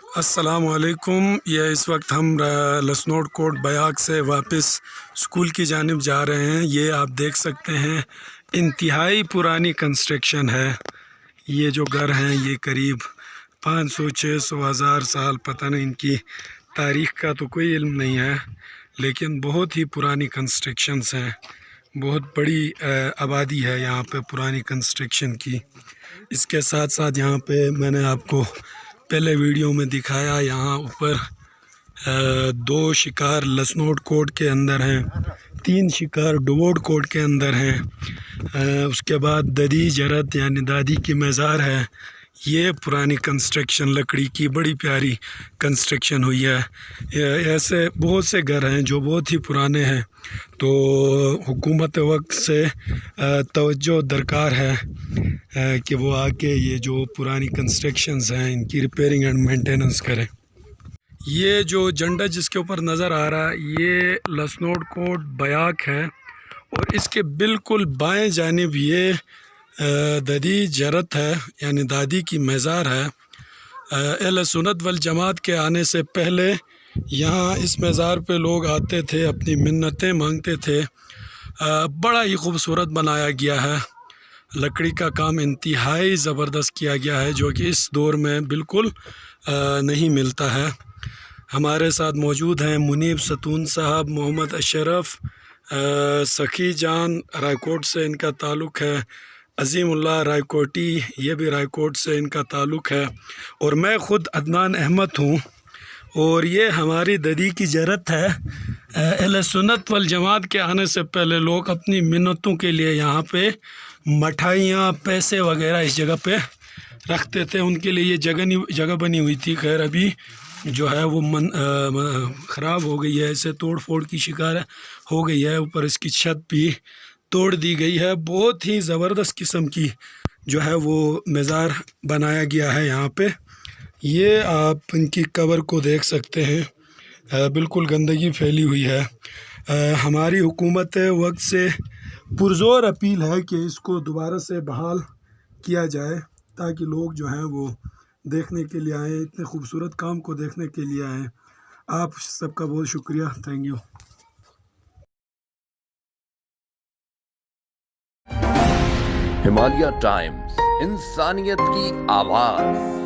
السلام علیکم۔ یہ اس وقت ہم لسنوڈ کوٹ بیاک سے واپس اسکول کی جانب جا رہے ہیں۔ یہ آپ دیکھ سکتے ہیں انتہائی پرانی کنسٹرکشن ہے۔ یہ جو گھر ہیں یہ قریب 500 600 1000 سال، پتہ نہیں ان کی تاریخ کا تو کوئی علم نہیں ہے، لیکن بہت ہی پرانی کنسٹرکشنز ہیں۔ بہت بڑی آبادی ہے یہاں پہ پرانی کنسٹرکشن کی۔ اس کے ساتھ ساتھ یہاں پہ میں نے آپ کو پہلے ویڈیو میں دکھایا، یہاں اوپر 2 شکار لسنوڈ کوٹ کے اندر ہیں، 3 شکار ڈووڈ کوٹ کے اندر ہیں۔ اس کے بعد ددی جرت یعنی دادی کی مزار ہے۔ یہ پرانی کنسٹرکشن لکڑی کی بڑی پیاری کنسٹرکشن ہوئی ہے۔ ایسے بہت سے گھر ہیں جو بہت ہی پرانے ہیں، تو حکومت وقت سے توجہ درکار ہے کہ وہ آ کے یہ جو پرانی کنسٹرکشنز ہیں ان کی ریپیئرنگ اینڈ مینٹیننس کریں۔ یہ جو جھنڈا جس کے اوپر نظر آ رہا ہے یہ لسنوڈ کوٹ بیاک ہے، اور اس کے بالکل بائیں جانب یہ ددی جرت ہے یعنی دادی کی مزار ہے۔ اہل سنت والجماعت کے آنے سے پہلے یہاں اس مزار پہ لوگ آتے تھے، اپنی منتیں مانگتے تھے۔ بڑا ہی خوبصورت بنایا گیا ہے، لکڑی کا کام انتہائی زبردست کیا گیا ہے، جو کہ اس دور میں بالکل نہیں ملتا ہے۔ ہمارے ساتھ موجود ہیں منیب ستون صاحب، محمد اشرف، سخی جان رائے کوٹ سے ان کا تعلق ہے، عظیم اللہ رائے کوٹی یہ بھی رائے کوٹ سے ان کا تعلق ہے، اور میں خود عدنان احمد ہوں۔ اور یہ ہماری ددی کی جرت ہے۔ اہل سنت والجماعت کے آنے سے پہلے لوگ اپنی منتوں کے لیے یہاں پہ مٹھائیاں، پیسے وغیرہ اس جگہ پہ رکھتے تھے۔ ان کے لیے یہ جگہ بنی ہوئی تھی، خیر ابھی جو ہے وہ خراب ہو گئی ہے، اسے توڑ پھوڑ کی شکار ہو گئی ہے۔ اوپر اس کی چھت بھی توڑ دی گئی ہے۔ بہت ہی زبردست قسم کی جو ہے وہ مزار بنایا گیا ہے یہاں پہ۔ یہ آپ ان کی قبر کو دیکھ سکتے ہیں، بالکل گندگی پھیلی ہوئی ہے۔ ہماری حکومت وقت سے پرزور اپیل ہے کہ اس کو دوبارہ سے بحال کیا جائے، تاکہ لوگ جو ہیں وہ دیکھنے کے لیے آئیں، اتنے خوبصورت کام کو دیکھنے کے لیے آئیں۔ آپ سب کا بہت شکریہ، تھینک یو۔ ہمالیہ ٹائمز، انسانیت کی آواز۔